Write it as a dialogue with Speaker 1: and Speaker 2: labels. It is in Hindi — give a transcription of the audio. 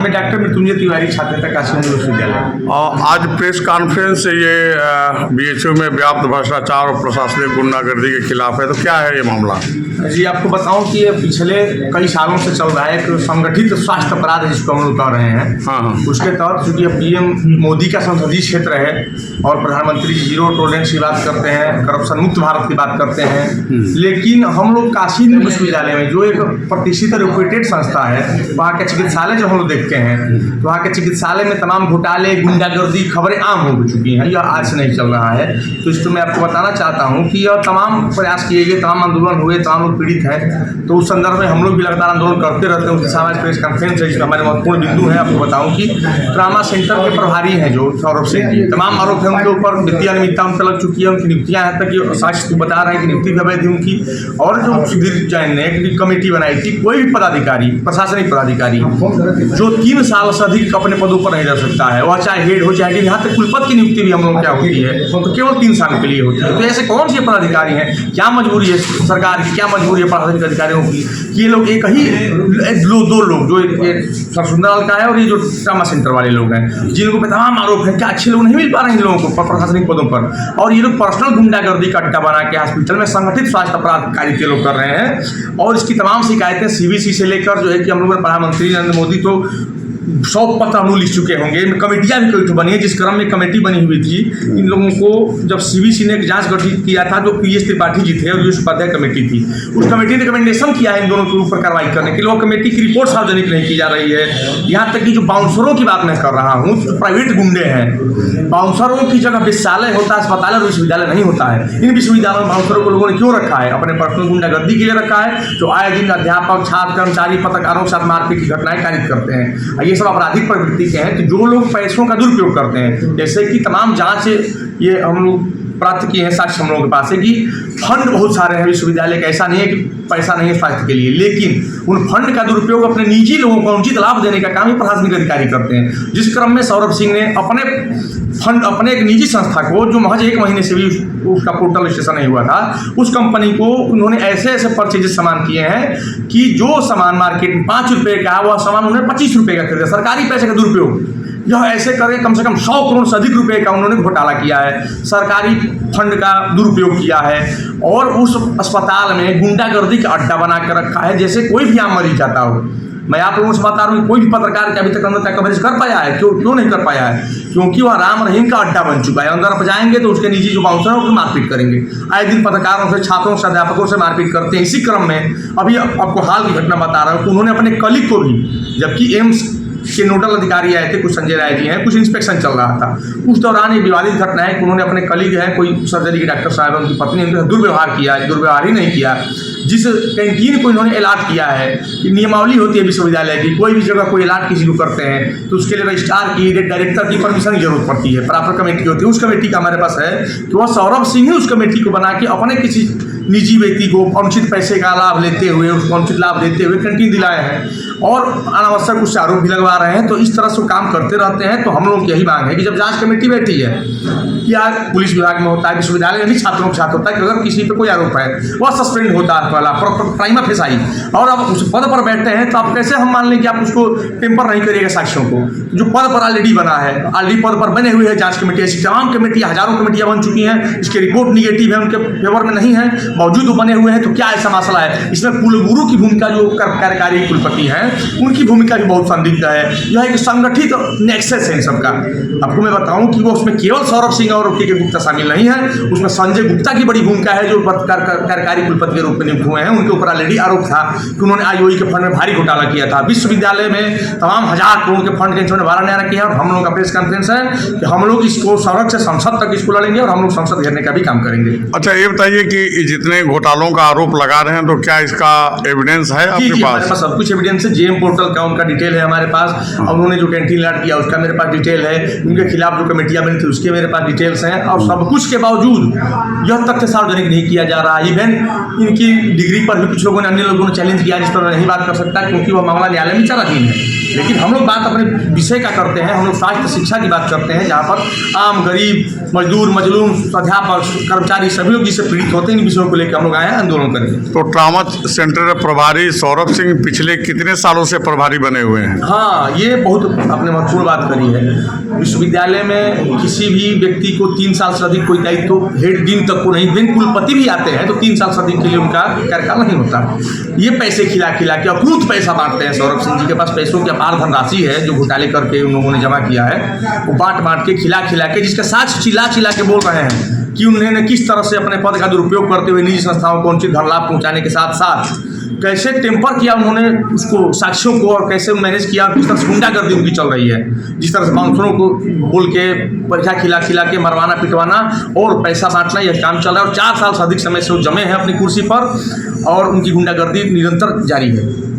Speaker 1: मैं डॉक्टर मृत्युंजय तिवारी, छात्रता काशी विश्वविद्यालय।
Speaker 2: आज प्रेस कॉन्फ्रेंस ये बीएचयू में व्याप्त भ्रष्टाचार और प्रशासनिक गुंडागर्दी के खिलाफ है, तो क्या है ये मामला?
Speaker 1: जी, आपको बताऊं कि ये पिछले कई सालों से चल रहा है एक संगठित स्वास्थ्य अपराध जिसको हम लोग कह रहे हैं।
Speaker 2: हाँ।
Speaker 1: उसके तहत चूंकि पीएम मोदी का संसदीय क्षेत्र है और प्रधानमंत्री जी जीरो टॉलरेंस की बात करते हैं, करप्शन मुक्त भारत की बात करते हैं, लेकिन हम लोग काशी विश्वविद्यालय में जो एक प्रतिष्ठित रेपुटेड संस्था है, वहाँ के चिकित्सालय जब हम लोग देखते हैं तो वहाँ के चिकित्सालय में तमाम घोटाले, गुंडागर्दी खबरें आम हो चुकी हैं। यह आज से नहीं चल रहा है। तो इसको मैं आपको बताना चाहता हूँ कि यह तमाम प्रयास किए गए, तमाम आंदोलन हुए, तमाम लोग पीड़ित हैं। तो उस संदर्भ में हम लोग भी लगातार आंदोलन करते रहते हैं। उसके साथ प्रेस कॉन्फ्रेंस है जिसका हमारे महत्वपूर्ण बिंदु है। आपको बताऊँ कि ट्रामा सेंटर के प्रभारी हैं जो सौरभ सिंह जी, तमाम आरोप है उनके ऊपर। वित्तीय अनियमितता उन पर लग चुकी है, उनकी नियुक्तियाँ यहाँ तक कि साक्ष्य बता रहे हैं कि नियुक्ति भी अवैध थी उनकी। और जो सुधीर जैन ने एक कमेटी बनाई थी, कोई भी पदाधिकारी, प्रशासनिक पदाधिकारी जो 3 साल से अधिक अपने पदों पर नहीं रह सकता है, वह चाहे हेड हो चाहे यहाँ तक कुलपति की नियुक्ति भी हम लोग क्या होती है तो केवल 3 साल के लिए होती है। तो ऐसे कौन से पदाधिकारी हैं? क्या मजबूरी है सरकार की, क्या मजबूरी है प्रशासनिक अधिकारियों की? ये लोग एक ही दो लोग जो सुंदरलाल का है और ये जो ट्रामा सेंटर वाले लोग हैं, जिनको तमाम आरोप है, क्या अच्छे लोग नहीं मिल पा रहे हैं इन लोगों को प्रशासनिक पदों पर। और ये लोग पर्सनल गुंडागर्दी का अड्डा बना के हॉस्पिटल में संगठित स्वास्थ्य अपराध कार्य लोग कर रहे हैं। और इसकी तमाम शिकायतें सीबीसी से लेकर जो है कि हम लोग प्रधानमंत्री नरेंद्र मोदी तो 100 पत्र हम लोग लिख चुके होंगे। कमेटियाँ भी कोई बनी है, जिस क्रम में कमेटी बनी हुई थी इन लोगों को, जब सीबीसी ने एक जांच गठित किया था, जो पीएस त्रिपाठी जी थे और जो उपाध्याय कमेटी थी, उस कमेटी ने रिकमेंडेशन किया है इन दोनों के ऊपर कार्रवाई करने के लिए। वो कमेटी की रिपोर्ट सार्वजनिक नहीं की जा रही है। यहाँ तक कि जो बाउंसरों की बात मैं कर रहा हूँ, प्राइवेट गुंडे हैं, बाउंसरों की जगह विश्वविद्यालय होता है, अस्पताल और विश्वविद्यालय नहीं होता है। इन विश्वविद्यालयों में बाउंसरों को लोगों ने क्यों रखा है? अपने पर्सनल गुंडागर्दी के लिए रखा है, जो आए दिन अध्यापक, छात्र, कर्मचारी, पत्रकारों के साथ मारपीट की घटनाएं कारित करते हैं। ये सब आपराधिक प्रवृत्ति के हैं। तो जो लोग पैसों का दुरुपयोग करते हैं, जैसे कि तमाम जांच ये हम लोग प्राप्त किए हैं, साक्ष्य हम लोगों के पास है कि फंड बहुत सारे हैं विश्वविद्यालय के। ऐसा नहीं है कि पैसा नहीं है स्वास्थ्य के लिए, लेकिन उन फंड का दुरुपयोग अपने निजी लोगों को उचित लाभ देने का काम ही प्रशासनिक अधिकारी करते हैं। जिस क्रम में सौरभ सिंह ने अपने फंड, अपने एक निजी संस्था को, जो महज 1 महीने से भी उसका पोर्टल रजिस्ट्रेशन नहीं हुआ था, उस कंपनी को उन्होंने ऐसे ऐसे परचेजेस सामान किए हैं कि जो सामान मार्केट में 5 रुपये का, वह सामान उन्होंने 25 रुपये का खरीदा। सरकारी पैसे का दुरुपयोग, यह ऐसे करके कम से कम 100 करोड़ से अधिक रुपए का उन्होंने घोटाला किया है, सरकारी फंड का दुरुपयोग किया है। और उस अस्पताल में गुंडागर्दी का अड्डा बना कर रखा है, जैसे कोई भी आम मरीज जाता हो। मैं आप लोगों से बता रहा हूँ, कोई भी पत्रकार के अभी तक अंदर तक कवरेज कर पाया है? क्यों नहीं कर पाया है? क्योंकि वह राम रहीम का अड्डा बन चुका है। अंदर आप जाएंगे तो उसके निजी जो बाउंसर है उसको मारपीट करेंगे। आए दिन पत्रकारों से, छात्रों से, अध्यापकों से मारपीट करते हैं। इसी क्रम में अभी आपको हाल की घटना बता रहा हूँ कि उन्होंने अपने कलीग को भी, जबकि एम्स के नोडल अधिकारी आए थे, कुछ संजय राय जी हैं, कुछ इंस्पेक्शन चल रहा था, उस दौरान एक विवादित घटना है कि उन्होंने अपने कलीग हैं, कोई सर्जरी के डॉक्टर साहब, उनकी पत्नी, उनके दुर्व्यवहार किया है। दुर्व्यवहार ही नहीं किया, जिस कैंटीन को इन्होंने अलॉट किया है कि नियमावली होती है विश्वविद्यालय की, कोई भी जगह कोई अलॉट किसी को करते हैं तो उसके लिए रजिस्ट्रार की, डायरेक्टर की परमिशन की जरूरत पड़ती है, प्रॉपर कमेटी होती है। उस कमेटी का हमारे पास है कि वह सौरभ सिंह ही उस कमेटी को बना के अपने किसी निजी व्यक्ति को अनुचित पैसे का लाभ लेते हुए, उसको अनुचित लाभ देते हुए कैंटीन दिलाए हैं और अनावश्यक उससे आरोप भी लगवा रहे हैं। तो इस तरह से काम करते रहते हैं। तो हम लोग की यही मांग है कि जब जांच कमेटी बैठी है, या पुलिस विभाग में होता है, विश्वविद्यालय में भी छात्रों के साथ होता है कि अगर किसी पे कोई आरोप है, वह सस्पेंड होता है पहला प्राइमा फेसाई, और अब उस पद पर बैठते हैं तो आप कैसे हम मान लें कि आप उसको टेम्पर नहीं करिएगा साक्ष्यों को, जो पद पर ऑलरेडी बना है, ऑलरेडी पद पर बने हुए हैं। जांच कमेटी, ऐसी तमाम कमेटी, हजारों कमेटियां बन चुकी हैं, इसकी रिपोर्ट निगेटिव है, उनके फेवर में नहीं है, बावजूद वो बने हुए हैं। तो क्या ऐसा मसला है? इसमें कुलगुरु की भूमिका, जो कार्यकारी कुलपति हैं, उनकी भूमिका भी बहुत संदिग्ध है। यह एक संगठित नेक्सस है इन सबका। आपको मैं बताऊं कि वो उसमें केवल सौरभ सिंह और के गुप्ता शामिल नहीं है, उसमें संजय गुप्ता की बड़ी भूमिका है, जो कार्यकारी कुलपति के रूप में नियुक्त हुए हैं। उनके ऊपर ऑलरेडी आरोप था कि उन्होंने आईओई के फंड में भारी घोटाला किया था। विश्वविद्यालय में तमाम 1000 करोड़ के फंड के इन्होंने बारह न्यारा किया। और हम लोग का प्रेस कॉन्फ्रेंस है कि हम लोग इसको सड़क से संसद तक इसको लड़ेंगे और हम लोग संसद घेरने का भी काम करेंगे।
Speaker 2: अच्छा, ये बताइए कि जितने घोटालों का आरोप लगा रहे हैं, तो क्या इसका एविडेंस है आपके पास?
Speaker 1: हमारे पास सब कुछ एविडेंस है। जेएम पोर्टल का उनका डिटेल है हमारे पास, और उन्होंने जो कैंटीन लॉट किया उसका मेरे पास डिटेल है, उनके खिलाफ जो कमेटियां बनी थी उसके मेरे पास डिटेल्स हैं। और सब कुछ के बावजूद यह तथ्य सार्वजनिक नहीं किया जा रहा। इवन इनकी डिग्री पर भी कुछ लोगों ने, अन्य लोगों ने चैलेंज किया, जिस पर मैं नहीं बात कर सकता क्योंकि वह मामला न्यायालय में चलाधीन है। लेकिन हम लोग बात अपने विषय का करते हैं, हम लोग स्वास्थ्य शिक्षा की बात करते हैं, जहाँ पर आम गरीब मजदूर मजलूम अध्यापक कर्मचारी सभी लोग जिससे पीड़ित होते हैं, इन विषयों को लेकर हम लोग आए हैं आंदोलन करने।
Speaker 2: तो ट्रामा सेंटर प्रभारी सौरभ सिंह पिछले कितने सालों से प्रभारी बने हुए हैं?
Speaker 1: हाँ, ये बहुत आपने महत्वपूर्ण बात करी है। विश्वविद्यालय में किसी भी व्यक्ति को 3 साल से अधिक कोई दायित्व हेड डीन तक को नहीं, दिन कुलपति भी आते हैं तो 3 साल से अधिक के लिए उनका कार्यकाल नहीं होता। ये पैसे खिला खिला के अकूत पैसा बांटते हैं। सौरभ सिंह जी के पास पैसों की अपार धनराशि है जो घोटाले करके उन लोगों ने जमा किया है, वो बांट के खिला के जिसका साथ चिल्ला के बोल रहे हैं कि उन्होंने किस तरह से अपने पद का दुरुपयोग करते हुए निजी संस्थाओं को उचित धन लाभ पहुंचाने के साथ साथ कैसे टेम्पर किया उन्होंने उसको साक्ष्यों को, और कैसे मैनेज किया, किस तरह से गुंडागर्दी उनकी चल रही है, जिस तरह से बाउंसरों को बोल के परीक्षा खिला के मरवाना पिटवाना और पैसा बांटना, यह काम चल रहा है। और 4 साल से अधिक समय से वो जमे हैं अपनी कुर्सी पर और उनकी गुंडागर्दी निरंतर जारी है।